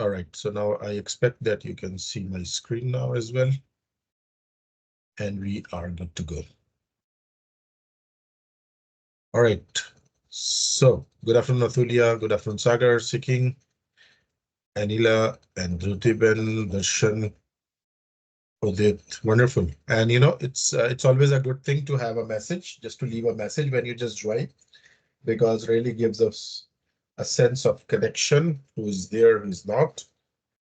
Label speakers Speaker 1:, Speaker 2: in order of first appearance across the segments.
Speaker 1: All right, so now I expect that you can see my screen now as well. And we are good to go. All right, so good afternoon, Athulia. Good afternoon, Sagar, Siking, Anila, and Drutiben, Darshan, Udit. Wonderful. And it's always a good thing to have a message, just to leave a message when you just join, because really gives us a sense of connection, who's there, who's not.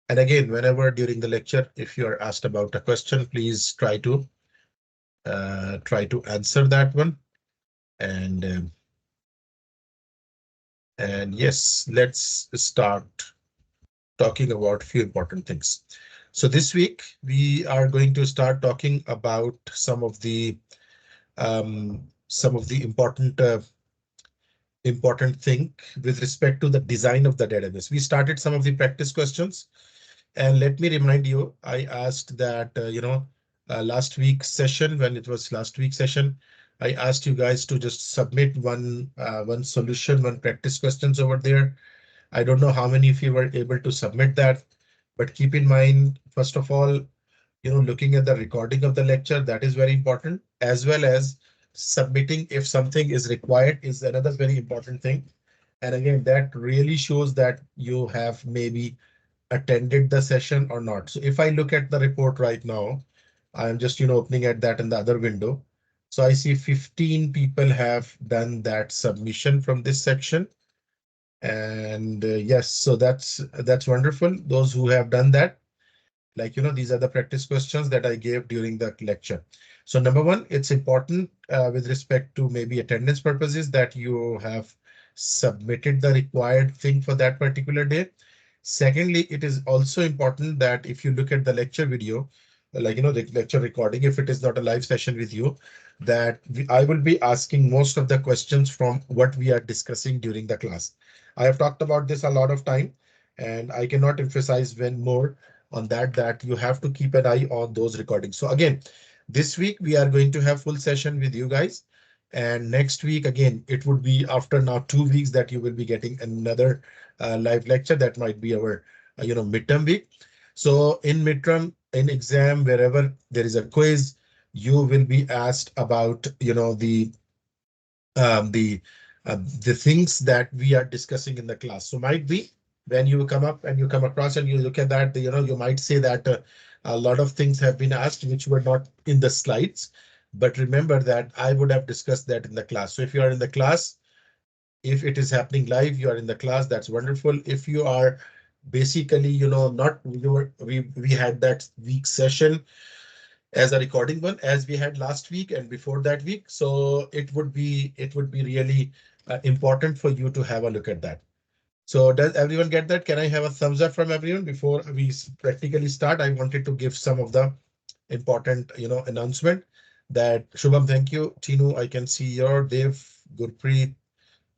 Speaker 1: And again, whenever during the lecture, if you are asked about a question, please try to answer that one. And and yes, let's start talking about a few important things. So this week we are going to start talking about some of the important thing with respect to the design of the database. We started some of the practice questions. And let me remind you, I asked that, last week's session, when it was last week's session, I asked you guys to just submit one solution, one practice questions over there. I don't know how many of you were able to submit that, but keep in mind, first of all, looking at the recording of the lecture, that is very important, as well as submitting if something is required is another very important thing. And again, that really shows that you have maybe attended the session or not. So if I look at the report right now, I'm just, opening at that in the other window. So I see 15 people have done that submission from this section. And yes, so that's wonderful. Those who have done that, like, these are the practice questions that I gave during the lecture. So number one, it's important with respect to maybe attendance purposes that you have submitted the required thing for that particular day. Secondly, it is also important that if you look at the lecture video, like, the lecture recording, if it is not a live session with you, that I will be asking most of the questions from what we are discussing during the class. I have talked about this a lot of time, and I cannot emphasize when more on that you have to keep an eye on those recordings. So again, this week we are going to have full session with you guys. And next week, again, it would be after now 2 weeks that you will be getting another live lecture. That might be our, midterm week. So in midterm, in exam, wherever there is a quiz, you will be asked about, um, the the things that we are discussing in the class. So might be when you come up and you come across and you look at that, you might say that a lot of things have been asked which were not in the slides. But remember that I would have discussed that in the class. So if you are in the class, if it is happening live, you are in the class, that's wonderful. If you are basically, not you were, we had that week session as a recording one as we had last week and before that week. So it would be really important for you to have a look at that. So does everyone get that? Can I have a thumbs up from everyone before we practically start? I wanted to give some of the important, announcement that Shubham, thank you. Tinu, I can see your Dev, Gurpreet,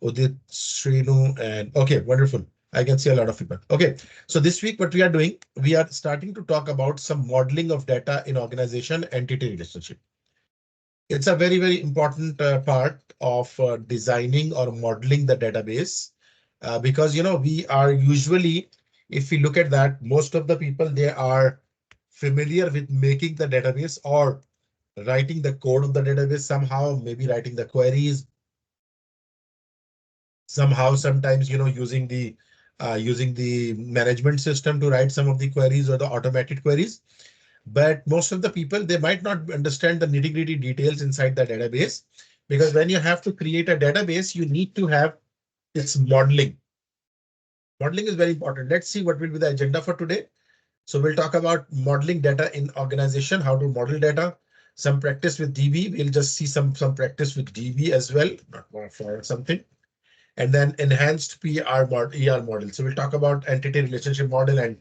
Speaker 1: Udit, Srinu, and okay, wonderful. I can see a lot of people. Okay, so this week what we are doing, we are starting to talk about some modeling of data in organization entity relationship. It's a very, very important part of designing or modeling the database because, we are usually, if we look at that, most of the people, they are familiar with making the database or writing the code of the database somehow, maybe writing the queries somehow, sometimes, using the management system to write some of the queries or the automated queries. But most of the people, they might not understand the nitty-gritty details inside the database, because when you have to create a database, you need to have its modeling. Modeling is very important. Let's see what will be the agenda for today. So we'll talk about modeling data in organization, how to model data, some practice with DB. We'll just see some practice with DB as well, not more for something. And then enhanced PR ER model. So we'll talk about entity relationship model and,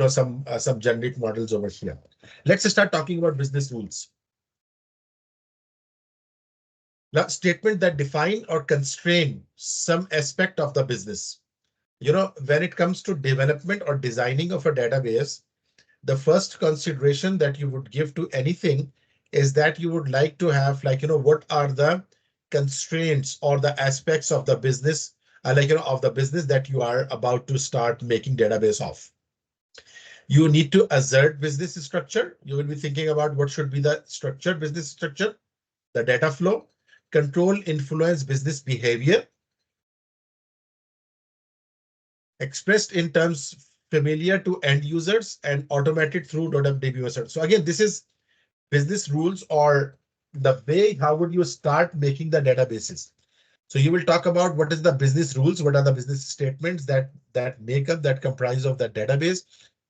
Speaker 1: some generic models over here. Let's start talking about business rules. Now, statement that define or constrain some aspect of the business. When it comes to development or designing of a database, the first consideration that you would give to anything is that you would like to have, like, what are the constraints or the aspects of the business, of the business that you are about to start making database of. You need to assert business structure. You will be thinking about what should be the structure, business structure, the data flow, control, influence business behavior, expressed in terms familiar to end users and automated through .db. So again, this is business rules or the way how would you start making the databases. So you will talk about what is the business rules, what are the business statements that make up, that comprise of that database,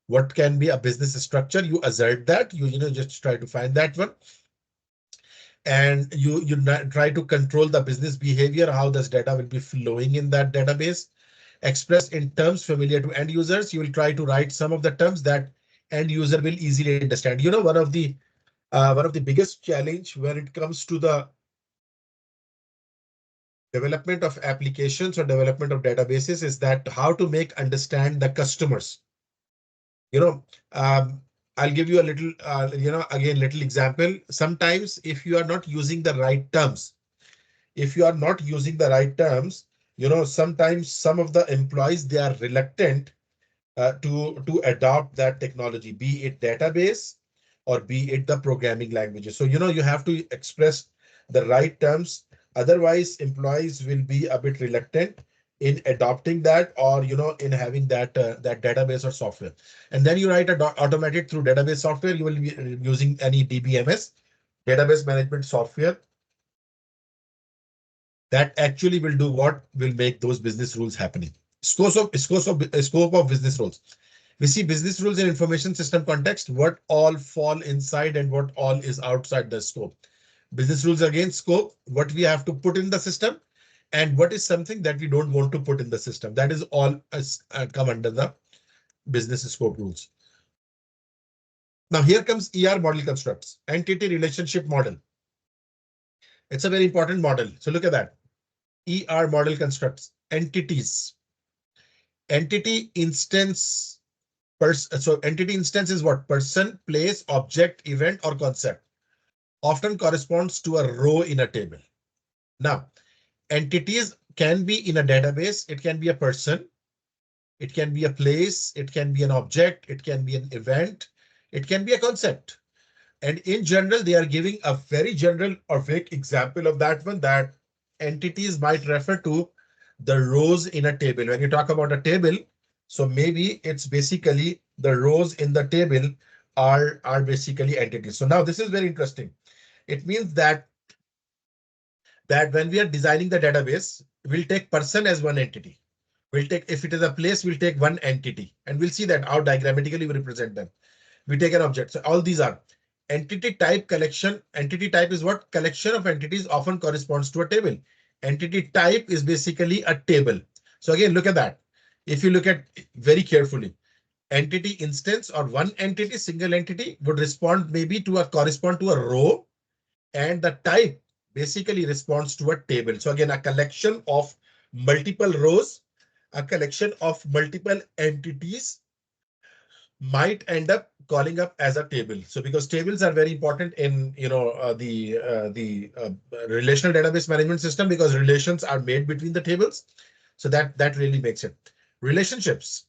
Speaker 1: what can be a business structure. You assert that, you just try to find that one, and you try to control the business behavior, how this data will be flowing in that database, expressed in terms familiar to end users. You will try to write some of the terms that end user will easily understand. One of the biggest challenge when it comes to the development of applications or development of databases is that how to make understand the customers. You know, I'll give you a little, again, little example. Sometimes if you are not using the right terms, if you are not using the right terms, sometimes some of the employees, they are reluctant to adopt that technology, be it database or be it the programming languages. So, you have to express the right terms. Otherwise, employees will be a bit reluctant in adopting that or, in having that database or software. And then you write automated through database software. You will be using any DBMS, database management software, that actually will do what will make those business rules happening. Scope of business rules. We see business rules in information system context, what all fall inside and what all is outside the scope. Business rules again, scope, what we have to put in the system and what is something that we don't want to put in the system. That is all come under the business scope rules. Now here comes ER model constructs, entity relationship model. It's a very important model. So look at that. ER model constructs, entities, entity instance. So entity instance is what? Person, place, object, event, or concept. Often corresponds to a row in a table. Now, entities can be in a database. It can be a person. It can be a place. It can be an object. It can be an event. It can be a concept. And in general, they are giving a very general or vague example of that one, that entities might refer to the rows in a table. When you talk about a table, so maybe it's basically the rows in the table are basically entities. So now this is very interesting. It means that when we are designing the database, we'll take person as one entity. We'll take, if it is a place, we'll take one entity, and we'll see that how diagrammatically we represent them. We take an object. So all these are entity type collection. Entity type is what? Collection of entities often corresponds to a table. Entity type is basically a table. So again, look at that. If you look at very carefully, entity instance or one entity, single entity would respond maybe to correspond to a row, and the type basically responds to a table. So again, a collection of multiple rows, a collection of multiple entities might end up calling up as a table. So because tables are very important in the relational database management system, because relations are made between the tables. So that really makes it. Relationships.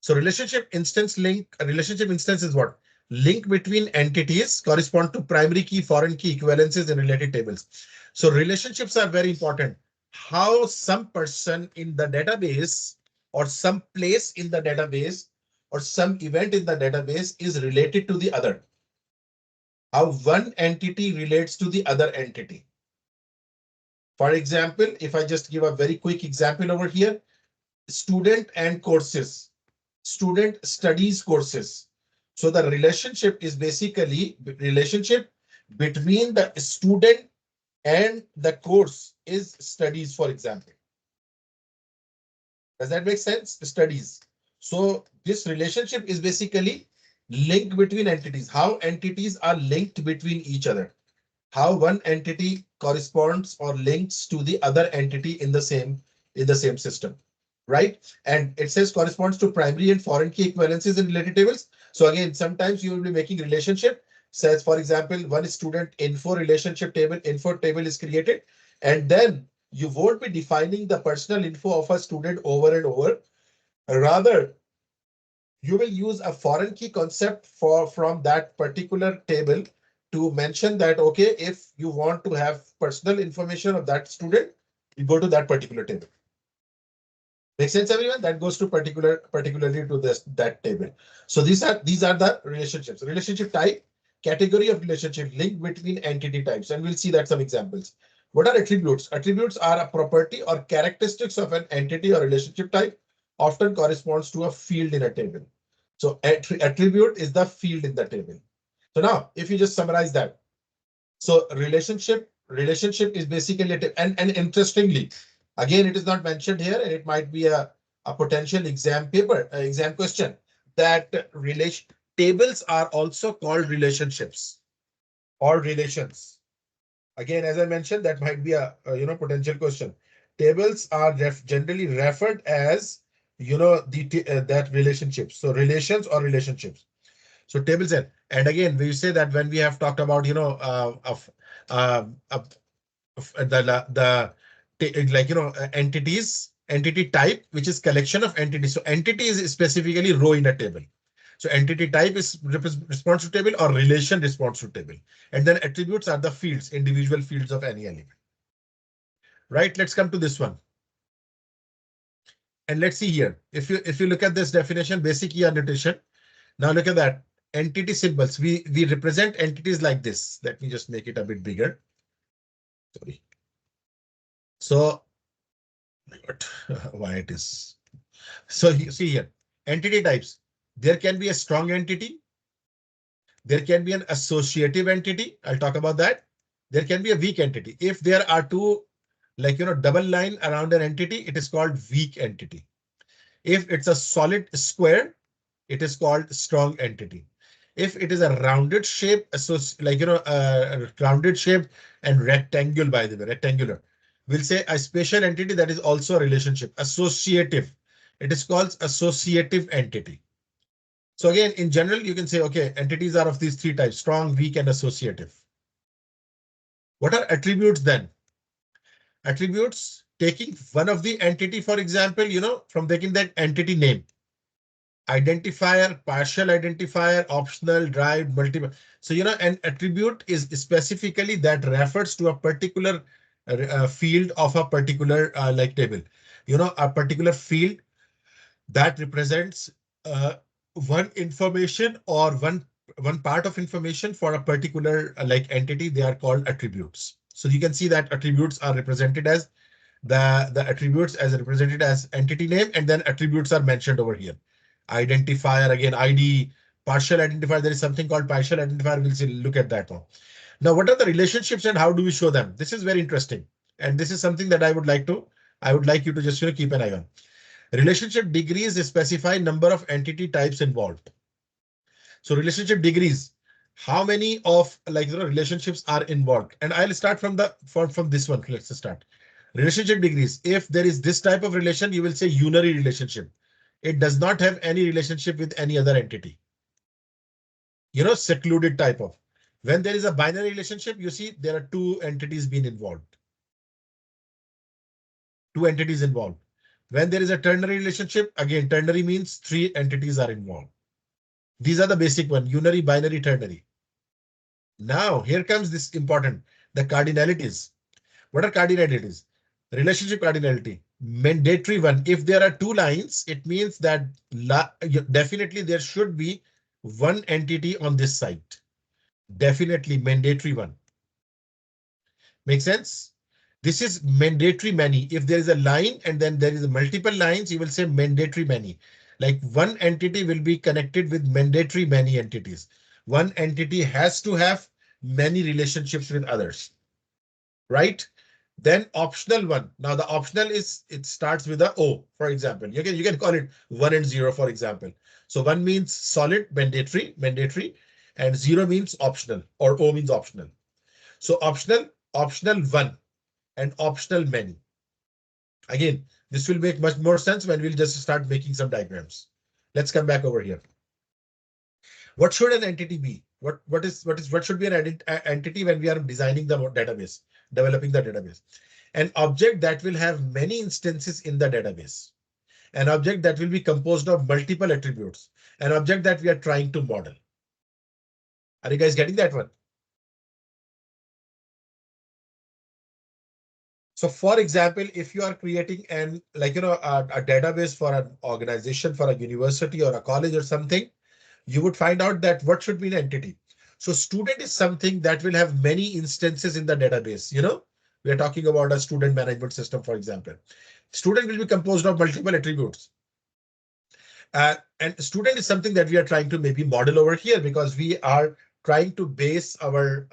Speaker 1: So relationship instance is what? Link between entities correspond to primary key, foreign key equivalences in related tables. So relationships are very important. How some person in the database or some place in the database or some event in the database is related to the other. How one entity relates to the other entity. For example, if I just give a very quick example over here, student and courses, student studies courses. So the relationship is basically relationship between the student and the course is studies, for example. Does that make sense? Studies. So this relationship is basically link between entities, how entities are linked between each other, how one entity corresponds or links to the other entity in the same system, right? And it says corresponds to primary and foreign key equivalences in related tables. So again, sometimes you will be making relationship. Says, for example, one student info relationship table, info table is created, and then you won't be defining the personal info of a student over and over. Rather, you will use a foreign key concept from that particular table to mention that, okay, if you want to have personal information of that student, you go to that particular table. Make sense, everyone? That goes to particularly to that table. So these are the relationships. Relationship type, category of relationship, link between entity types, and we'll see that some examples. What are attributes? Attributes are a property or characteristics of an entity or relationship type, often corresponds to a field in a table. So attribute is the field in the table. So now, if you just summarize that, so relationship is basically and interestingly, again, it is not mentioned here, and it might be a potential exam paper, exam question, that relation tables are also called relationships or relations. Again, as I mentioned, that might be a potential question. Tables are generally referred as that relationships. So relations or relationships. So tables and again, we say that when we have talked about uh, of the entity type, which is collection of entities. So entity is specifically row in a table. So entity type is response to table or relation response to table. And then attributes are the fields, individual fields of any element. Right, let's come to this one. And let's see here. If you look at this definition, basic key annotation. Now look at that. Entity symbols. We represent entities like this. Let me just make it a bit bigger. Sorry. So why it is. So you see here, entity types. There can be a strong entity. There can be an associative entity. I'll talk about that. There can be a weak entity. If there are two, double line around an entity, it is called weak entity. If it's a solid square, it is called strong entity. If it is a rounded shape, rounded shape and rectangle, by the way, rectangular, we'll say a spatial entity that is also a relationship, associative. It is called associative entity. So again, in general, you can say, okay, entities are of these three types: strong, weak, and associative. What are attributes then? Attributes, taking one of the entity, for example, from taking that entity name. Identifier, partial identifier, optional, derived, multiple. So, an attribute is specifically that refers to a particular field of a particular table. A particular field that represents one information or one part of information for a particular entity. They are called attributes. So you can see that attributes are represented as the attributes as represented as entity name, and then attributes are mentioned over here. Identifier, again, ID, partial identifier. There is something called partial identifier. We'll see, look at that now. Now, what are the relationships and how do we show them? This is very interesting. And this is something that I would like you to just keep an eye on. Relationship degrees specify number of entity types involved. So relationship degrees, how many of relationships are involved? And I'll start from this one. Let's start. Relationship degrees. If there is this type of relation, you will say unary relationship. It does not have any relationship with any other entity. Secluded type of. When there is a binary relationship, you see there are two entities being involved. Two entities involved. When there is a ternary relationship, again, ternary means three entities are involved. These are the basic one: unary, binary, ternary. Now, here comes this important, the cardinalities. What are cardinalities? Relationship cardinality, mandatory one. If there are two lines, it means that definitely there should be one entity on this site. Definitely mandatory one. Make sense? This is mandatory many. If there is a line and then there is multiple lines, you will say mandatory many. Like one entity will be connected with mandatory many entities. One entity has to have many relationships with others, right? Then optional one. Now the optional it starts with a O, for example. You can call it 1 and 0, for example. So 1 means solid, mandatory, and 0 means optional, or O means optional. So optional 1 and optional many. Again, this will make much more sense when we'll just start making some diagrams. Let's come back over here. What should an entity be? What should be an entity when we are designing the database, developing the database? An object that will have many instances in the database. An object that will be composed of multiple attributes. An object that we are trying to model. Are you guys getting that one? So for example, if you are creating an a database for an organization, for a university or a college or something, you would find out that what should be an entity. So student is something that will have many instances in the database. We are talking about a student management system, for example. Student will be composed of multiple attributes. And student is something that we are trying to maybe model over here, because we are trying to base our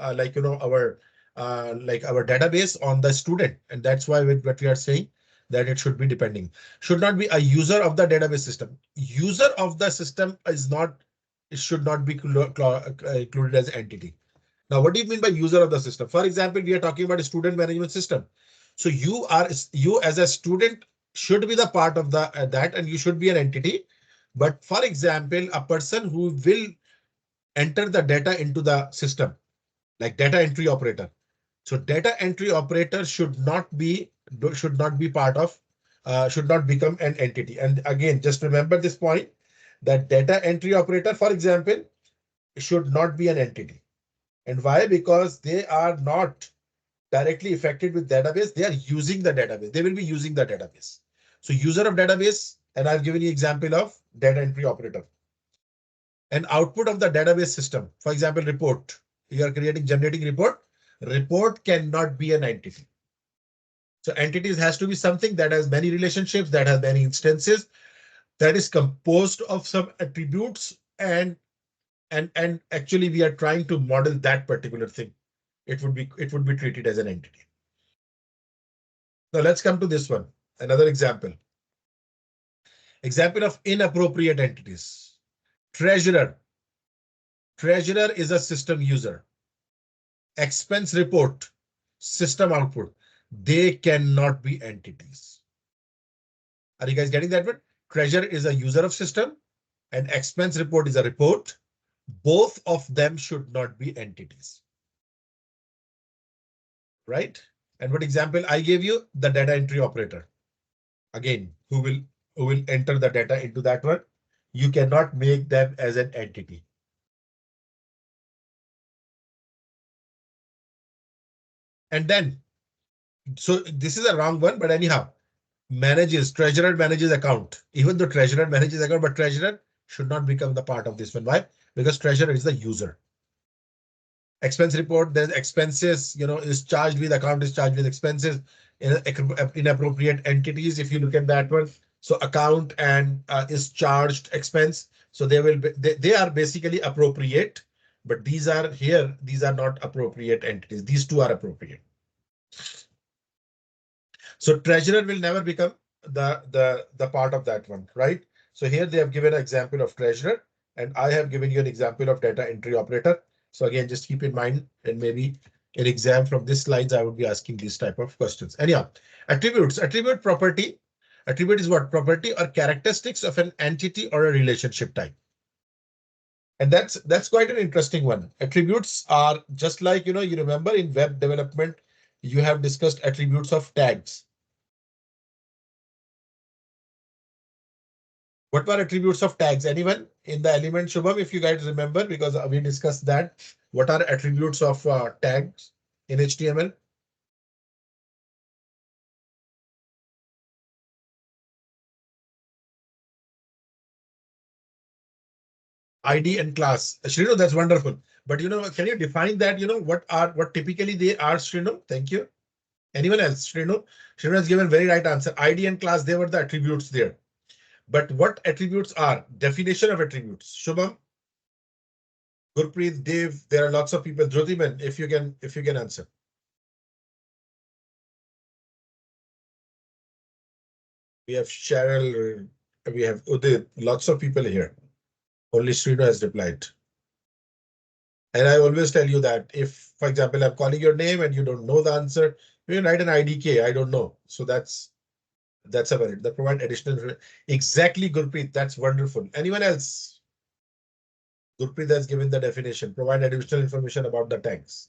Speaker 1: our database on the student, and that's why what we are saying, that it should be depending, should not be a user of the database system. User of the system is not, it should not be included as entity. Now, what do you mean by user of the system? For example, we are talking about a student management system. So you as a student should be the part of that, and you should be an entity. But for example, a person who will enter the data into the system, like data entry operator. So data entry operator should not be part of, should not become an entity. And again, just remember this point, that data entry operator, for example, should not be an entity. And why? Because they are not directly affected with database. They are using the database. They will be using the database. So user of database, and I've given you example of data entry operator. An output of the database system, for example, report. You are generating report. Report cannot be an entity. So entities has to be something that has many relationships, that has many instances, that is composed of some attributes, and actually we are trying to model that particular thing. It would be treated as an entity. Now let's come to this one. Another example. Example of inappropriate entities. Treasurer. Treasurer is a system user. Expense report, system output. They cannot be entities. Are you guys getting that one? Treasurer is a user of system, and expense report is a report. Both of them should not be entities. Right? And what example I gave you? The data entry operator. Again, who will enter the data into that one? You cannot make them as an entity. And then, so this is a wrong one, but anyhow, treasurer manages account. Even though treasurer manages account, but treasurer should not become the part of this one. Why? Because treasurer is the user. Expense report, there's expenses, is charged with, account is charged with expenses in inappropriate entities. If you look at that one, so account and is charged expense. So they are basically appropriate, but these are not appropriate entities. These two are appropriate. So treasurer will never become the part of that one, right? So here they have given an example of treasurer, and I have given you an example of data entry operator. So again, just keep in mind, and maybe in exam from these slides, I would be asking these type of questions. Anyhow, attributes, attribute property. Attribute is what? Property or characteristics of an entity or a relationship type. And that's quite an interesting one. Attributes are just like, you remember in web development, you have discussed attributes of tags. What were attributes of tags? Anyone in the element, Shubham, if you guys remember, because we discussed that. What are attributes of tags in HTML? ID and class. Srinu, that's wonderful. But can you define that? What typically they are, Srinu? Thank you. Anyone else? Srinu? Srinu has given very right answer. ID and class, they were the attributes there. But what attributes are? Definition of attributes. Shubham, Gurpreet, Dev, there are lots of people. Jyotiman, if you can answer. We have Cheryl, we have Udit, lots of people here. Only Srinu has replied. And I always tell you that if, for example, I'm calling your name and you don't know the answer, you can write an IDK, I don't know. So that's a valid. That provide additional. Exactly, Gurpreet, that's wonderful. Anyone else? Gurpreet has given the definition. Provide additional information about the tags.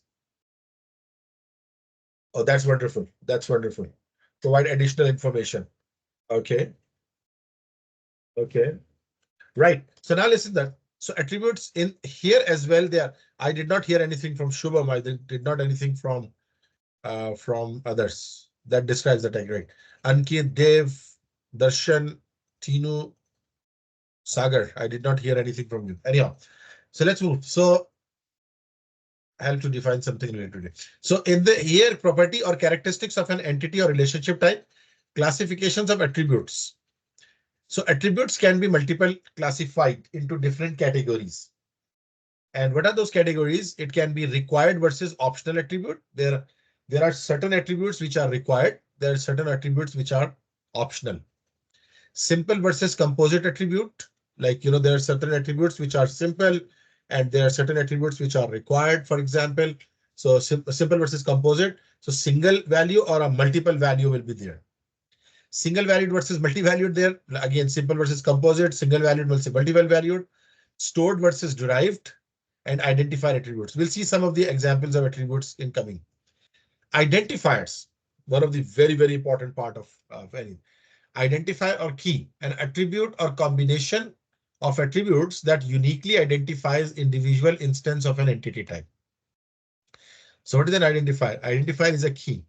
Speaker 1: Oh, that's wonderful. That's wonderful. Provide additional information. Okay. Okay. Right. So now listen that. So attributes in here as well, there. I did not hear anything from Shubham. I did not anything from others. That describes the tag, right? Ankit, Dev, Darshan, Tinu, Sagar. I did not hear anything from you. Anyhow, so let's move. So help to define something related to it. So in the here, property or characteristics of an entity or relationship type, classifications of attributes. So attributes can be multiple classified into different categories. And what are those categories? It can be required versus optional attribute. There are certain attributes which are required. There are certain attributes which are optional. Simple versus composite attribute. Like, there are certain attributes which are simple and there are certain attributes which are required, for example. So simple versus composite. So single value or a multiple value will be there. Single valued versus multi-valued there. Again, simple versus composite, single valued versus multi-valued, stored versus derived, and identifier attributes. We'll see some of the examples of attributes in coming. Identifiers, one of the very, very important part of any. Identifier or key, an attribute or combination of attributes that uniquely identifies individual instance of an entity type. So what is an identifier? Identifier is a key.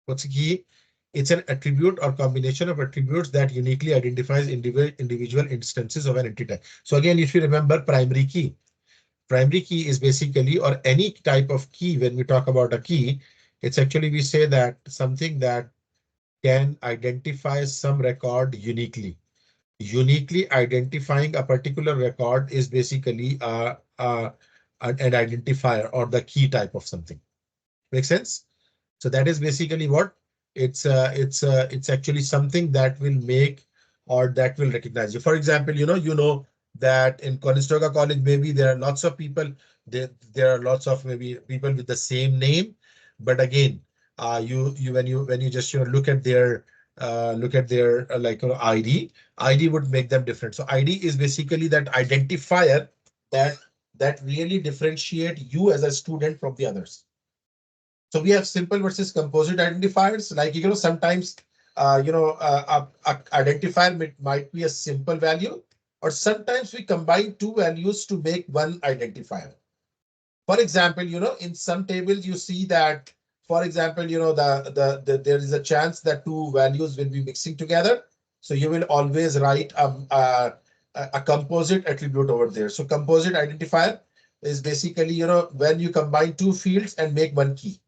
Speaker 1: What's a key? It's an attribute or combination of attributes that uniquely identifies individual instances of an entity type. So again, if you remember primary key, primary key is basically, or any type of key, when we talk about a key, it's actually, we say that something that can identify some record uniquely. Uniquely identifying a particular record is basically an identifier or the key type of something. Make sense? So that is basically what it's actually something that will make or that will recognize you. For example, you know that in Conestoga College, maybe there are lots of people, there are lots of maybe people with the same name, but again, you when you just look at their like ID would make them different. So ID is basically that identifier that really differentiate you as a student from the others. So we have simple versus composite identifiers. Like, sometimes, a identifier might be a simple value, or sometimes we combine two values to make one identifier. For example, in some tables you see that, for example, there is a chance that two values will be mixing together. So you will always write a composite attribute over there. So composite identifier is basically, when you combine two fields and make one key.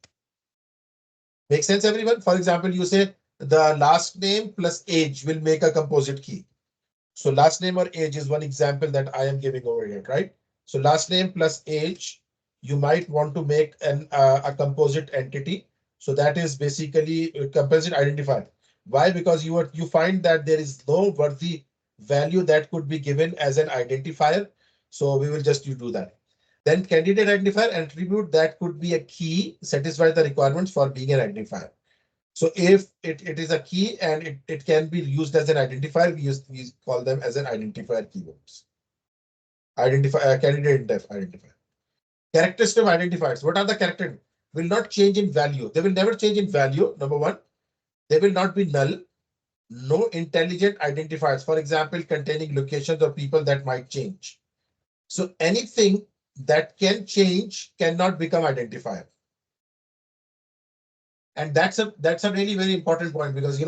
Speaker 1: Make sense, everyone? For example, you say the last name plus age will make a composite key. So last name or age is one example that I am giving over here, right? So last name plus age, you might want to make a composite entity. So that is basically a composite identifier. Why? Because you find that there is no worthy value that could be given as an identifier. So we will just do that. Then candidate identifier attribute that could be a key, satisfy the requirements for being an identifier. So if it is a key and it can be used as an identifier, we call them as an identifier keywords. Candidate identifier. Characteristic identifiers. What are the characters? Will not change in value. They will never change in value. Number one, they will not be null. No intelligent identifiers. For example, containing locations or people that might change. So anything that can change cannot become identifier. And that's a really very important point, because you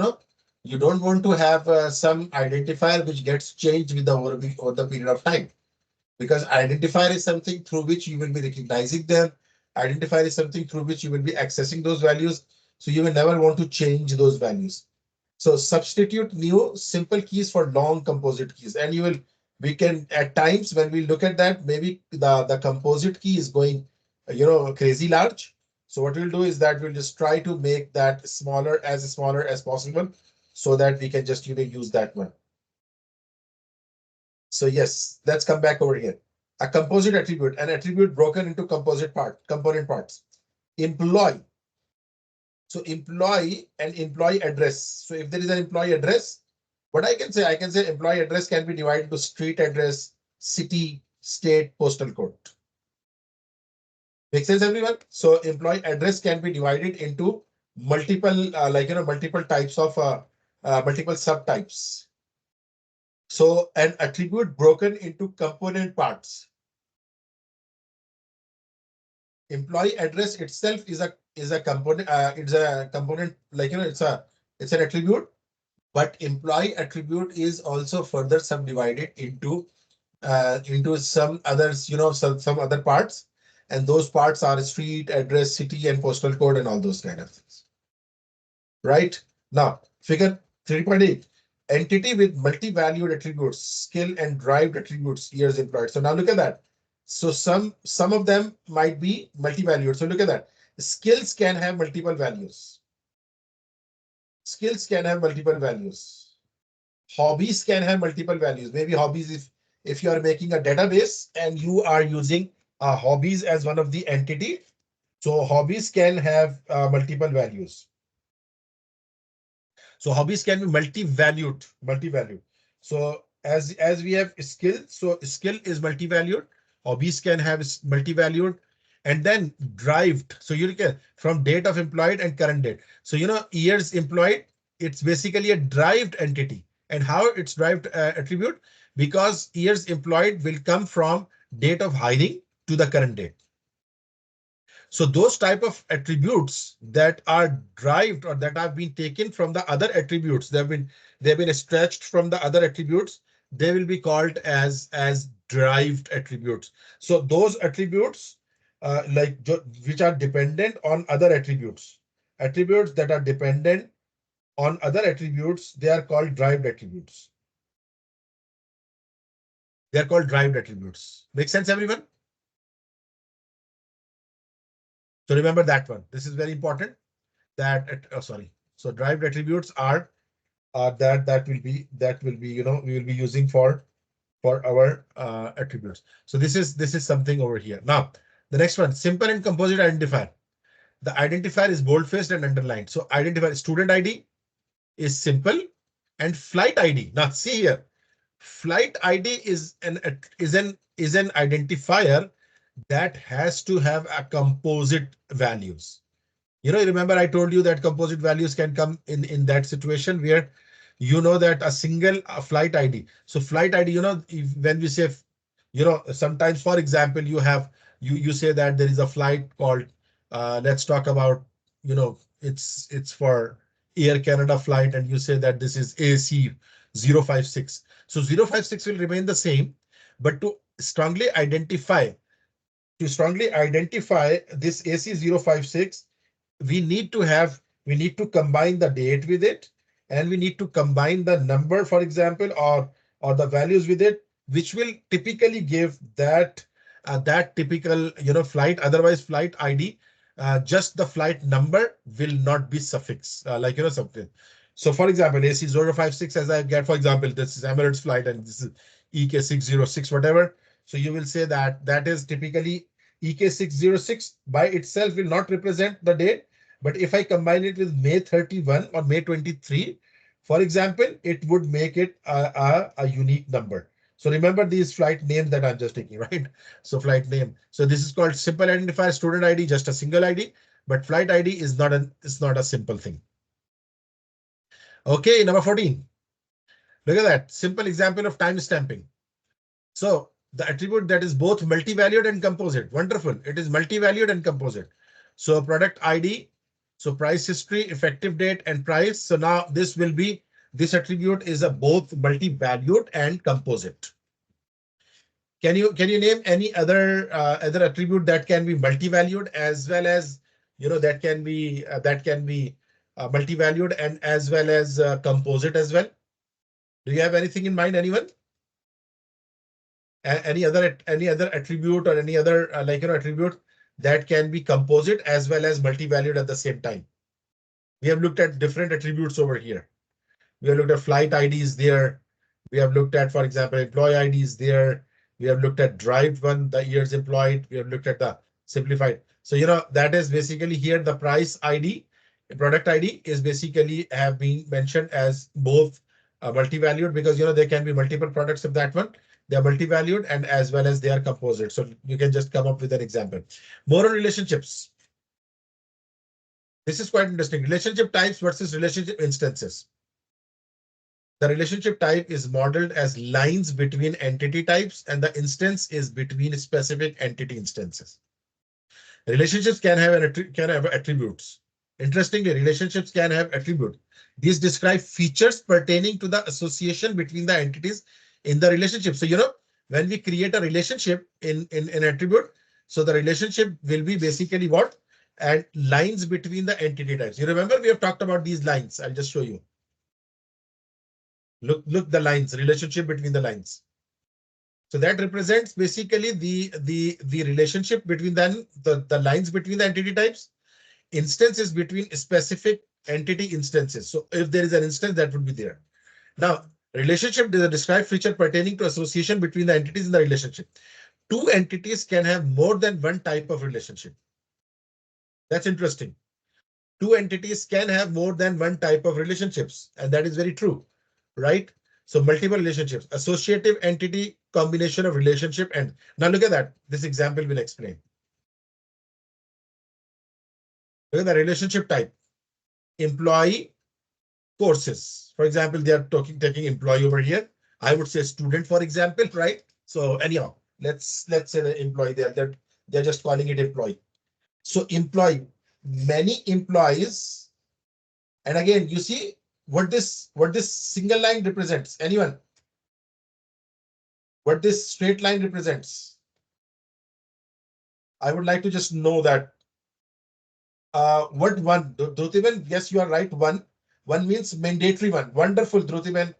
Speaker 1: don't want to have some identifier which gets changed with over the period of time, because identifier is something through which you will be recognizing them. Identifier is something through which you will be accessing those values. So you will never want to change those values. So substitute new simple keys for long composite keys, and we can, at times when we look at that, maybe the composite key is going crazy large. So what we'll do is that we'll just try to make that smaller as possible, so that we can just use that one. So yes, let's come back over here. A composite attribute, an attribute broken into component parts. Employee. So employee and employee address. So if there is an employee address, what I can say employee address can be divided into street address, city, state, postal code. Make sense, everyone? So employee address can be divided into multiple, multiple types of multiple subtypes. So an attribute broken into component parts. Employee address itself is a component. It's a component, like it's an attribute. But employee attribute is also further subdivided into some others, some other parts, and those parts are street, address, city, and postal code, and all those kind of things. Right now, figure 3.8. Entity with multi-valued attributes, skill and derived attributes, years employed. So now look at that. So some of them might be multi-valued. So look at that. Skills can have multiple values. Skills can have multiple values. Hobbies can have multiple values. Maybe hobbies, if you are making a database and you are using hobbies as one of the entity, so hobbies can have multiple values. So hobbies can be multi-valued. So as we have skill, so skill is multi-valued. Hobbies can have multi-valued, and then derived. So you can from date of employed and current date. So years employed, it's basically a derived entity. And how it's derived attribute? Because years employed will come from date of hiring to the current date. So those type of attributes that are derived or that have been taken from the other attributes, they've been stretched from the other attributes, they will be called as derived attributes. So those attributes which are dependent on other attributes, attributes that are dependent on other attributes, they are called derived attributes. They are called derived attributes. Make sense, everyone? So remember that one. This is very important. So derived attributes are that will be we will be using for our attributes. So this is something over here. Now the next one, simple and composite identifier. The identifier is bold-faced and underlined. So identifier, student ID is simple, and flight ID. Now see here, flight ID is an identifier that has to have a composite values. Remember I told you that composite values can come in that situation where that a single flight ID. So flight ID, when we say, sometimes, for example, you say that there is a flight called, let's talk about, it's for Air Canada flight, and you say that this is AC 056. So 056 will remain the same, but to strongly identify this AC 056, we need to combine the date with it, and we need to combine the number, for example, or the values with it, which will typically give that typical flight. Otherwise flight ID, just the flight number will not be suffix, something. So for example, AC 056, as I get, for example, this is Emirates flight and this is EK606, whatever. So you will say that that is typically EK606 by itself will not represent the date. But if I combine it with May 31 or May 23, for example, it would make it a unique number. So remember these flight names that I'm just taking, right? So flight name. So this is called simple identifier. Student ID, just a single ID, but flight ID is not a simple thing. Okay, number 14. Look at that simple example of time stamping. So the attribute that is both multi-valued and composite. Wonderful. It is multi-valued and composite. So product ID, so price history, effective date, and price. So now this attribute is a both multi-valued and composite. Can you name any other attribute that can be multi-valued as well as that can be multi-valued and as well as composite as well? Do you have anything in mind, anyone? Any other attribute or any other attribute that can be composite as well as multi-valued at the same time? We have looked at different attributes over here. We have looked at flight IDs there. We have looked at, for example, employee IDs there. We have looked at derived one, the years employed. We have looked at the simplified. So, that is basically here the price ID, product ID is basically have been mentioned as both multi-valued because, there can be multiple products of that one. They are multi-valued and as well as they are composite. So you can just come up with an example. More on relationships. This is quite interesting. Relationship types versus relationship instances. The relationship type is modeled as lines between entity types, and the instance is between specific entity instances. Relationships can have attributes. Interestingly, relationships can have attributes. These describe features pertaining to the association between the entities in the relationship. So, when we create a relationship in an attribute, so the relationship will be basically what? And lines between the entity types. You remember we have talked about these lines. I'll just show you. Look the lines, relationship between the lines. So that represents basically the relationship between the lines between the entity types. Instances between specific entity instances. So if there is an instance, that would be there. Now, relationship is a described feature pertaining to association between the entities in the relationship. Two entities can have more than one type of relationship. That's interesting. Two entities can have more than one type of relationships, and that is very true, right? So multiple relationships, associative entity combination of relationship. And now look at that. This example will explain. Look at the relationship type. Employee courses. For example, they are taking employee over here. I would say student, for example, right? So anyhow, let's say the employee they're just calling it employee. So employee, many employees. And again, you see what this single line represents. Anyone? What this straight line represents? I would like to just know that. What one? Dhrutiman, yes, you are right. One means mandatory one. Wonderful, Dhrutiman.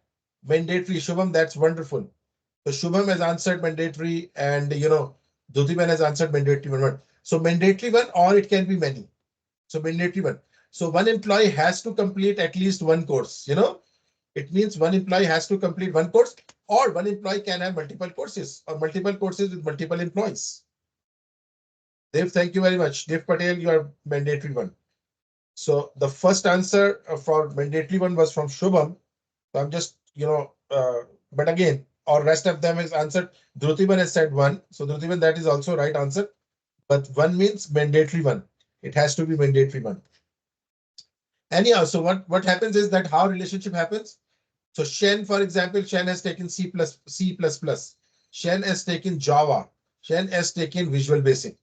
Speaker 1: Mandatory. Shubham, that's wonderful. So Shubham has answered mandatory, and Dhrutiman has answered mandatory one. So mandatory one, or it can be many. So mandatory one. So one employee has to complete at least one course. It means one employee has to complete one course, or one employee can have multiple courses, or multiple courses with multiple employees. Dev, thank you very much. Dev Patel, you are mandatory one. So the first answer for mandatory one was from Shubham. So I'm just, but again, or rest of them is answered. Dhrutiman has said one. So Dhrutiman, that is also right answer. But one means mandatory one. It has to be mandatory one. Anyhow, so what happens is that how relationship happens. So Shen, for example, Shen has taken C++. Shen has taken Java. Shen has taken Visual Basic.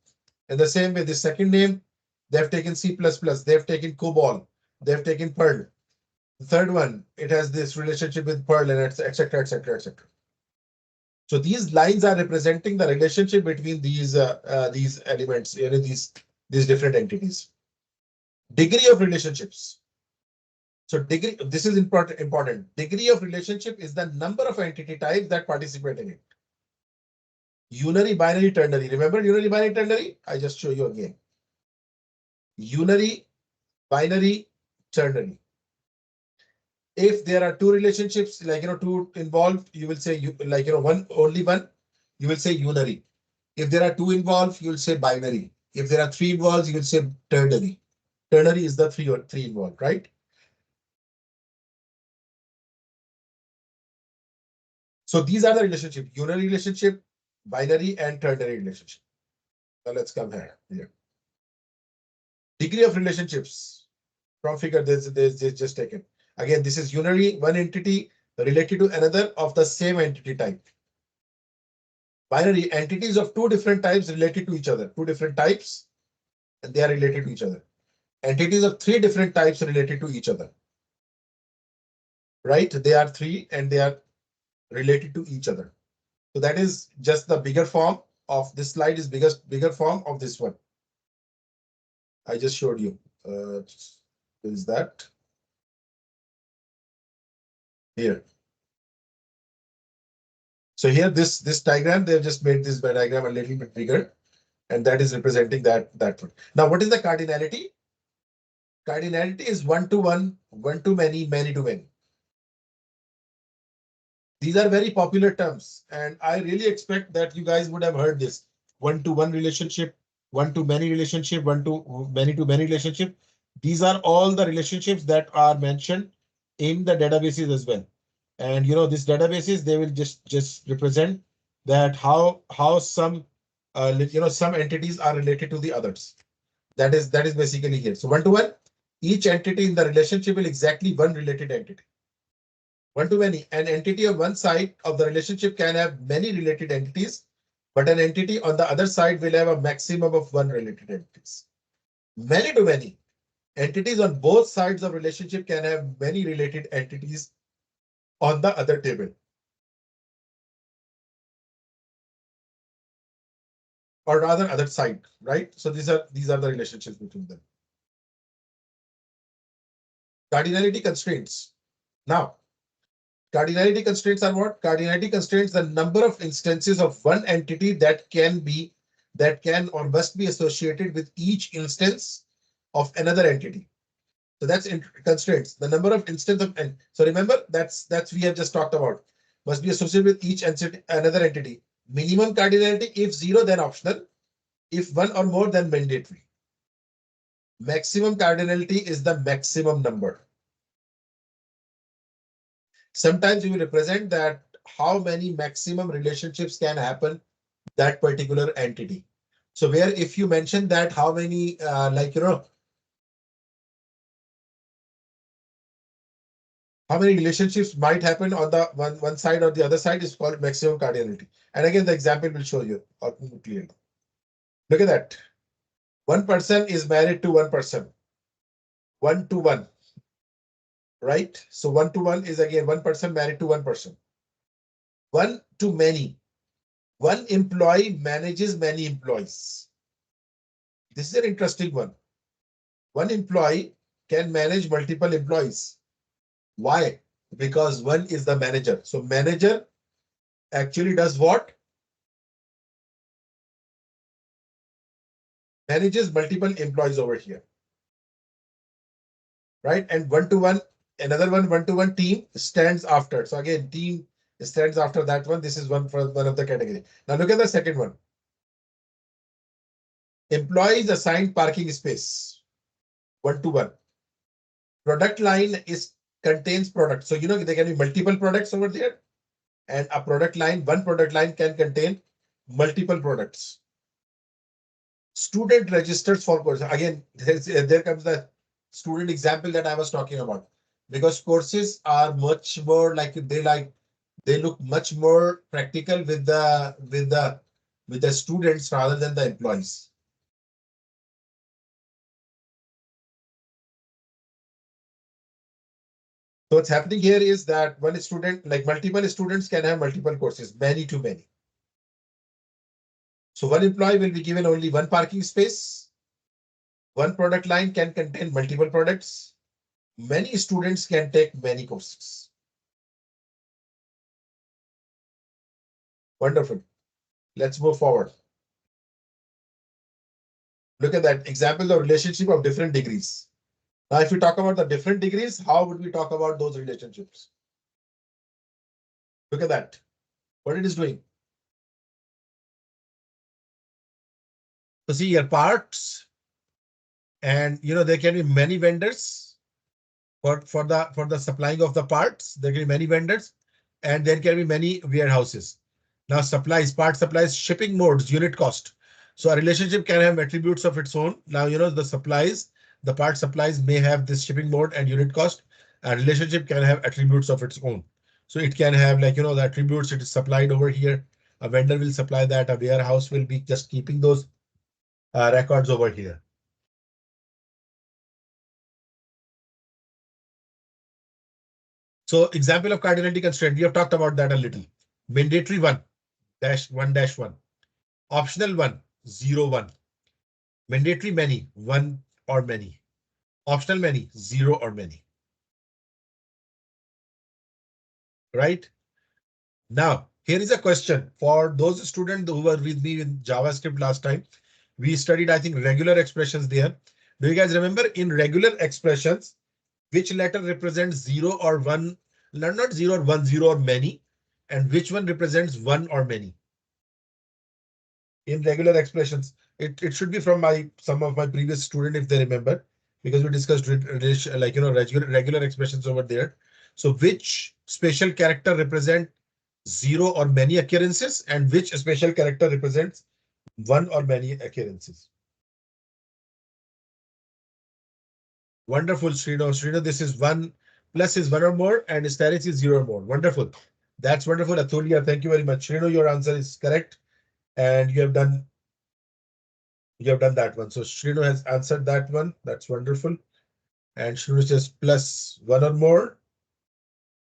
Speaker 1: In the same way, the second name, they have taken C++. They have taken COBOL. They have taken Perl. The third one, it has this relationship with Perl and etc. So these lines are representing the relationship between these elements, these different entities. Degree of relationships. So degree, this is important. Degree of relationship is the number of entity types that participate in it. Unary, binary, ternary. Remember unary, binary, ternary? I just show you again. Unary, binary, ternary. If there are two relationships, like two involved, you will say only one, you will say unary. If there are two involved, you will say binary. If there are three involved, you will say ternary. Ternary is the three involved, right? So these are the relationships: unary relationship, binary, and ternary relationship. Now let's come here. Degree of relationships from figure this just taken. Again, this is unary, one entity related to another of the same entity type. Binary, entities of two different types related to each other. Two different types, and they are related to each other. Entities of three different types related to each other. Right? They are three and they are related to each other. So that is just the bigger form of this slide is bigger form of this one. I just showed you. Is that here? So here, this diagram, they've just made this diagram a little bit bigger, and that is representing that one. Now, what is the cardinality? Cardinality is one to one, one to many, many to many. These are very popular terms, and I really expect that you guys would have heard this. One to one relationship, one to many relationship, one to many relationship. These are all the relationships that are mentioned in the databases as well. And these databases, they will just represent that how some some entities are related to the others. That is basically here. So one to one, each entity in the relationship will exactly one related entity. One to many. An entity on one side of the relationship can have many related entities, but an entity on the other side will have a maximum of one related entities. Many to many. Entities on both sides of relationship can have many related entities on the other table, or rather other side, right? So these are the relationships between them. Cardinality constraints. Now, cardinality constraints are what? Cardinality constraints the number of instances of one entity that can or must be associated with each instance of another entity. So that's constraints. The number of instances of n. So remember that's we have just talked about. Must be associated with each entity, another entity. Minimum cardinality, if zero, then optional. If one or more, then mandatory. Maximum cardinality is the maximum number. Sometimes you will represent that how many maximum relationships can happen that particular entity. So where if you mention that how many how many relationships might happen on the one side or the other side is called maximum cardinality. And again, the example will show you clearly. Look at that. One person is married to one person. One to one. Right? So one to one is again one person married to one person. One to many. One employee manages many employees. This is an interesting one. One employee can manage multiple employees. Why? Because one is the manager. So manager actually does what? Manages multiple employees over here. Right? And one to one, another one to one team stands after. So again, team stands after that one. This is one for one of the category. Now look at the second one. Employees assigned parking space. One to one. Product line is contains product. So there can be multiple products over there. And a product line, one product line can contain multiple products. Student registers for course. Again, there comes the student example that I was talking about. Because courses are much more they look much more practical with the students rather than the employees. So what's happening here is that one student, like multiple students can have multiple courses, many to many. So one employee will be given only one parking space. One product line can contain multiple products. Many students can take many courses. Wonderful. Let's move forward. Look at that example of relationship of different degrees. Now, if we talk about the different degrees, how would we talk about those relationships? Look at that. What it is doing. So see your parts, and there can be many vendors for the supplying of the parts. There can be many vendors, and there can be many warehouses. Now, supplies, part supplies, shipping modes, unit cost. So a relationship can have attributes of its own. Now, the supplies, the part supplies may have this shipping mode and unit cost. A relationship can have attributes of its own. So it can have the attributes it is supplied over here. A vendor will supply that. A warehouse will be just keeping those records over here. So example of cardinality constraint, we have talked about that a little. Mandatory one, dash one. Optional one, 0, 1. Mandatory many, one or many. Optional many, 0 or many. Right? Now, here is a question for those students who were with me in JavaScript last time. We studied, I think, regular expressions there. Do you guys remember in regular expressions, which letter represents 0 or 1? Not 0 or 1, 0 or many. And which one represents one or many? In regular expressions, it should be from some of my previous student if they remember, because we discussed regular expressions over there. So which special character represent 0 or many occurrences, and which special character represents one or many occurrences? Wonderful, Srino. Srino, this is one plus is 1 or more, and status is 0 or more. Wonderful. That's wonderful, Atulya. Thank you very much. Shrinu, your answer is correct, and you have done that one. So Shrinu has answered that one. That's wonderful. And Shrinu says plus 1 or more,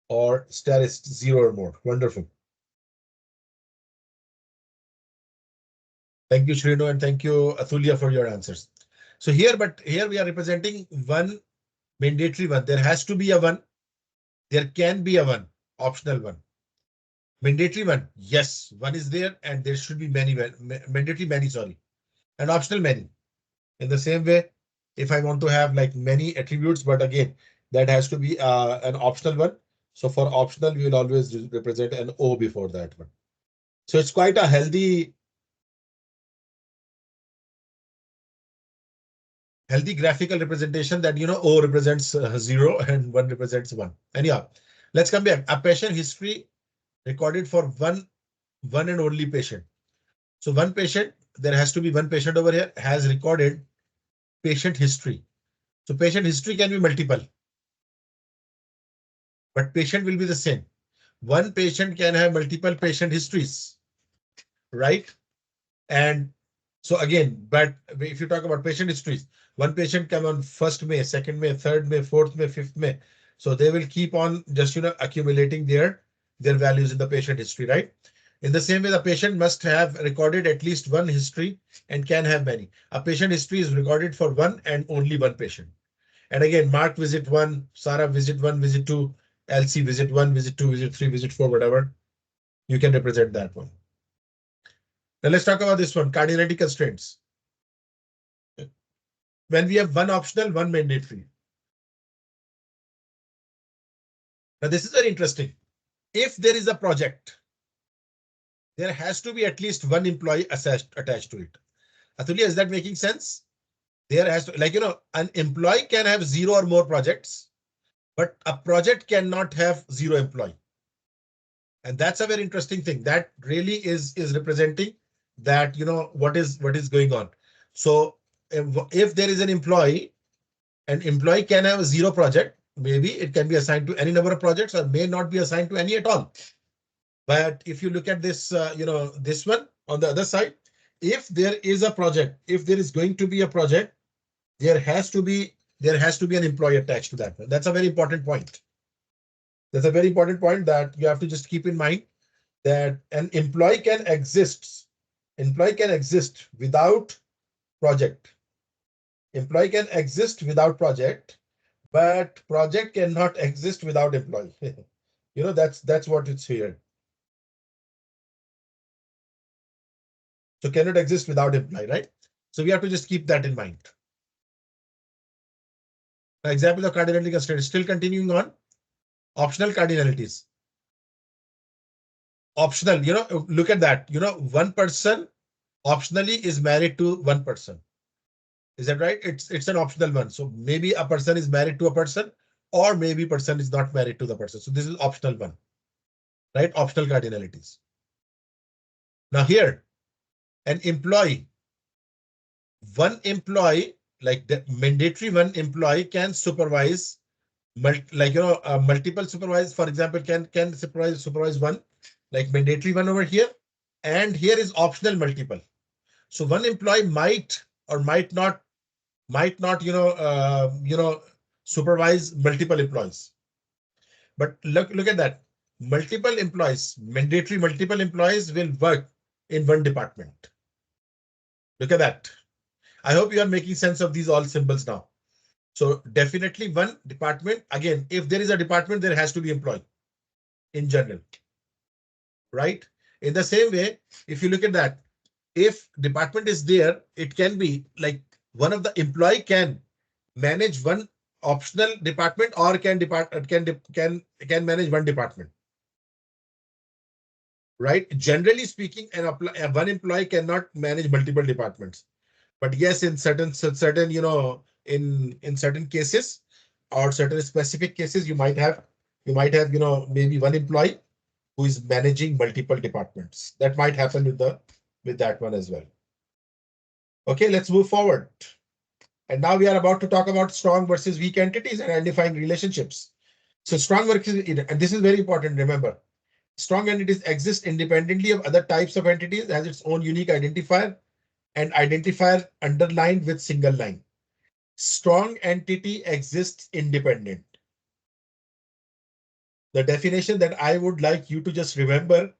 Speaker 1: or status 0 or more. Wonderful. Thank you, Shrinu, and thank you, Atulya, for your answers. So here we are representing one mandatory one. There has to be a one. There can be a one, optional one. Mandatory one, yes, one is there, and there should be many, mandatory many, sorry, and optional many. In the same way, if I want to have like many attributes, but again, that has to be an optional one. So for optional, we will always represent an O before that one. So it's quite a healthy graphical representation that, O represents 0 and 1 represents 1. Anyhow, let's come back. A patient history recorded for one and only patient. So one patient, there has to be one patient over here, has recorded patient history. So patient history can be multiple, but patient will be the same. One patient can have multiple patient histories, right? And so again, but if you talk about patient histories, one patient come on 1st May, 2nd May, 3rd May, 4th May, 5th May. So they will keep on just, accumulating their values in the patient history, right? In the same way, the patient must have recorded at least one history and can have many. A patient history is recorded for one and only one patient. And again, Mark visit 1, Sarah visit 1, visit 2, Elsie visit 1, visit 2, visit 3, visit 4, whatever. You can represent that one. Now let's talk about this one, cardinality constraints. When we have one optional, one mandatory. Now this is very interesting. If there is a project, there has to be at least one employee attached to it. Atulya, is that making sense? There has to, like, an employee can have 0 or more projects, but a project cannot have 0 employee. And that's a very interesting thing. That really is representing that, what is going on. So if there is an employee can have 0 project, maybe it can be assigned to any number of projects or may not be assigned to any at all. But if you look at this, this one on the other side, if there is a project, if there is going to be a project, there has to be an employee attached to that one. That's a very important point. That's a very important point that you have to just keep in mind, that an employee can exist without project. Employee can exist without project, but project cannot exist without employee. That's what it's here. So cannot exist without employee, right? So we have to just keep that in mind. An example of cardinality constraint, still continuing on. Optional cardinalities. Optional, look at that. One person optionally is married to one person. Is that right? It's an optional one. So maybe a person is married to a person, or maybe person is not married to the person. So this is optional one, right? Optional cardinalities. Now here, an employee, one employee, like the mandatory one employee can supervise, multiple supervise, for example, can supervise one, like mandatory one over here, and here is optional multiple. So one employee might or might not, supervise multiple employees. But look at that. Multiple employees, mandatory multiple employees will work in one department. Look at that. I hope you are making sense of these all symbols now. So definitely one department. Again, if there is a department, there has to be employee in general, right? In the same way, if you look at that, if department is there, it can be like one of the employee can manage one optional department, or can manage one department, right? Generally speaking, one employee cannot manage multiple departments. But yes, in certain, in certain cases or certain specific cases, you might have, maybe one employee who is managing multiple departments. That might happen with that one as well. Okay, let's move forward. And now we are about to talk about strong versus weak entities and identifying relationships. So strong work is, and this is very important. Remember, strong entities exist independently of other types of entities, has its own unique identifier and identifier underlined with single line. Strong entity exists independent. The definition that I would like you to just remember,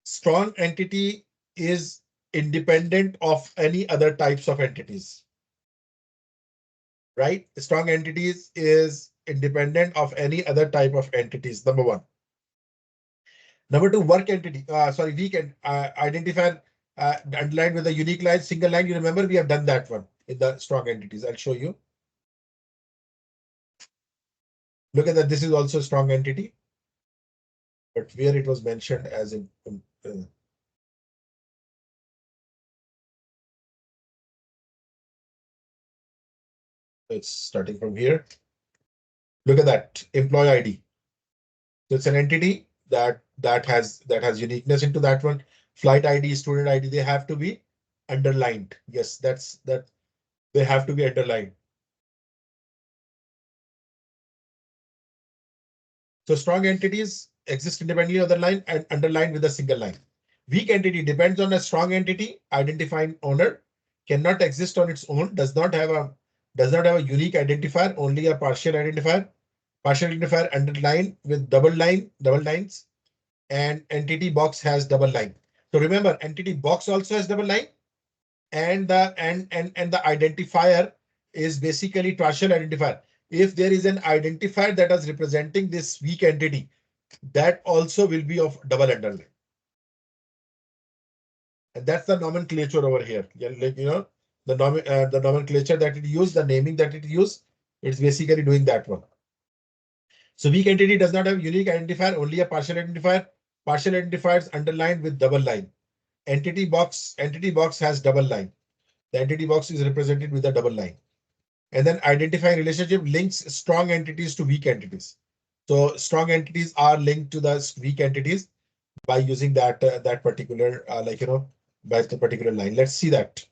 Speaker 1: strong entity is independent of any other types of entities, right? Strong entities is independent of any other type of entities, number one. Number two, work entity, weak identifier underlined with a unique line, single line. You remember we have done that one in the strong entities. I'll show you. Look at that. This is also a strong entity, but where it was mentioned as it's starting from here. Look at that employee ID. So it's an entity that has uniqueness into that one. Flight ID, student ID, they have to be underlined. Yes, that they have to be underlined. So strong entities exist independently of the line and underlined with a single line. Weak entity depends on a strong entity, identifying owner, cannot exist on its own, does not have a unique identifier, only a partial identifier. Partial identifier underlined with double lines, and entity box has double line. So remember, entity box also has double line, and the identifier is basically partial identifier. If there is an identifier that is representing this weak entity, that also will be of double underline. And that's the nomenclature over here. Yeah, like, the nomenclature that it used, the naming that it used, it's basically doing that one. So weak entity does not have unique identifier, only a partial identifier. Partial identifiers underlined with double line. Entity box has double line. The entity box is represented with a double line. And then identifying relationship links strong entities to weak entities. So strong entities are linked to the weak entities by using that particular by the particular line. Let's see that.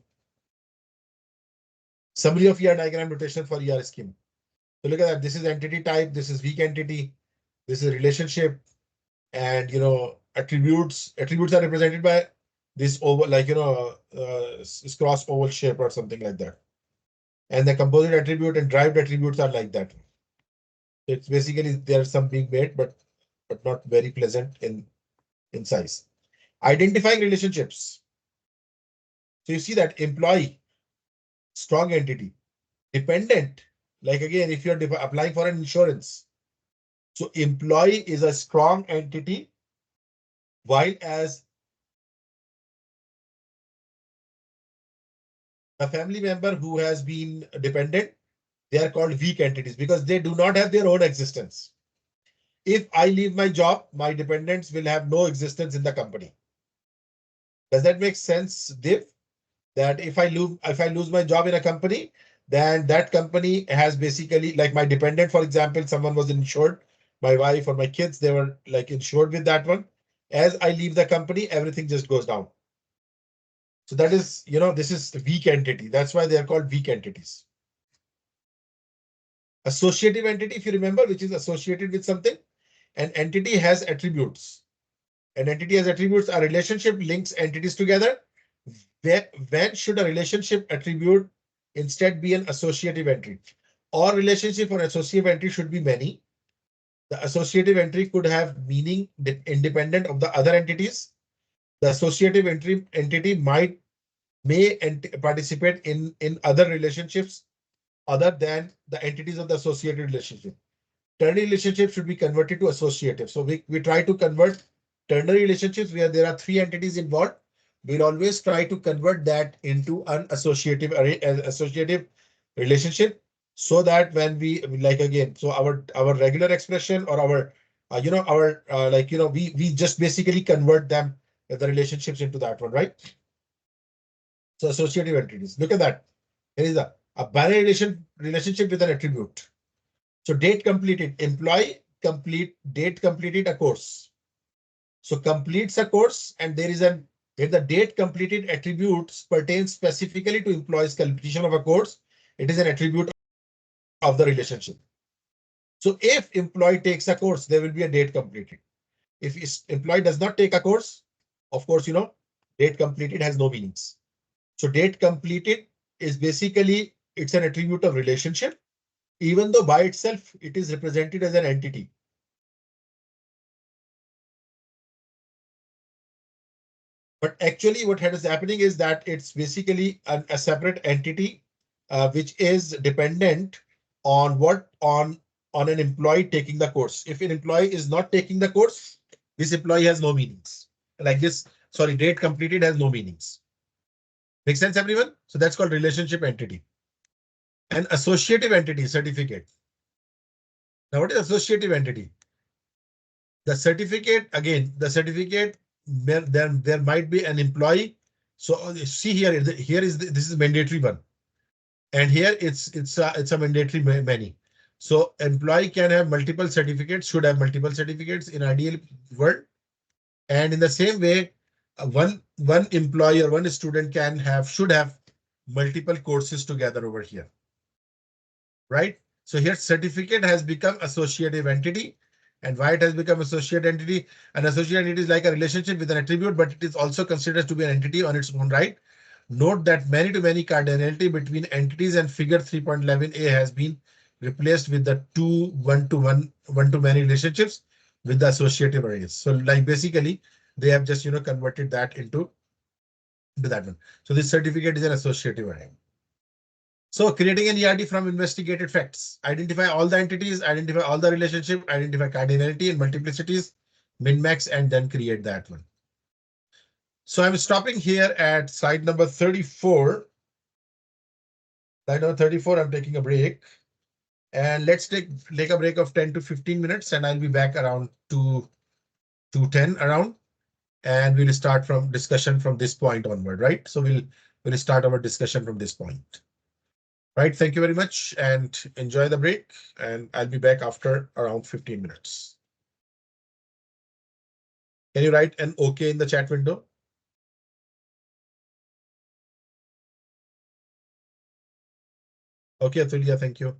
Speaker 1: Summary of ER diagram notation for ER scheme. So look at that. This is entity type. This is weak entity. This is relationship, and attributes. Attributes are represented by this oval, cross oval shape or something like that. And the composite attribute and derived attributes are like that. It's basically there's some being made, but not very pleasant in size. Identifying relationships. So you see that employee, strong entity, dependent, like again, if you're applying for an insurance. So employee is a strong entity, while as a family member who has been dependent, they are called weak entities because they do not have their own existence. If I leave my job, my dependents will have no existence in the company. Does that make sense, Div? That if I lose my job in a company, then that company has basically, like my dependent, for example, someone was insured, my wife or my kids, they were like insured with that one. As I leave the company, everything just goes down. So that is, this is the weak entity. That's why they are called weak entities. Associative entity, if you remember, which is associated with something. An entity has attributes. An entity has attributes. A relationship links entities together. When should a relationship attribute instead be an associative entry? Or relationship or associative entry should be many. The associative entry could have meaning independent of the other entities. The associative entity may participate in other relationships other than the entities of the associated relationship. Ternary relationship should be converted to associative. So we try to convert ternary relationships where there are three entities involved. We'll always try to convert that into an associative relationship, so that when we so our regular expression or our we just basically convert them, the relationships, into that one, right? So associative entities. Look at that. There is a binary relationship with an attribute. So date completed, employee date completed a course. So completes a course, and there is if the date completed attributes pertains specifically to employee's completion of a course, it is an attribute of the relationship. So if employee takes a course, there will be a date completed. If employee does not take a course, of course, date completed has no meanings. So date completed is basically, it's an attribute of relationship, even though by itself it is represented as an entity. But actually what is happening is that it's basically a separate entity, which is dependent on on an employee taking the course. If an employee is not taking the course, this employee has no meanings. Like this, sorry, date completed has no meanings. Make sense, everyone? So that's called relationship entity. An associative entity, certificate. Now, what is associative entity? The certificate, again, the certificate, there might be an employee. So see here, this is mandatory one. And here it's a mandatory many. So employee can have multiple certificates, should have multiple certificates in ideal world. And in the same way, one employee or one student should have multiple courses together over here, right? So here certificate has become associative entity. And why it has become associative entity? An associative entity is like a relationship with an attribute, but it is also considered to be an entity on its own right. Note that many-to-many cardinality between entities and figure 3.11a has been replaced with the two one-to-one, one-to-many relationships with the associative arrays. So like basically they have just converted that into that one. So this certificate is an associative array. So creating an ERD from investigated facts, identify all the entities, identify all the relationship, identify cardinality and multiplicities, min-max, and then create that one. So I'm stopping here at slide number 34. Slide number 34, I'm taking a break. And let's take a break of 10 to 15 minutes, and I'll be back around 2:10 around. And we'll start from discussion from this point onward, right? So we'll start our discussion from this point. Right, thank you very much and enjoy the break. And I'll be back after around 15 minutes. Can you write an OK in the chat window? Okay, Atulya, thank you.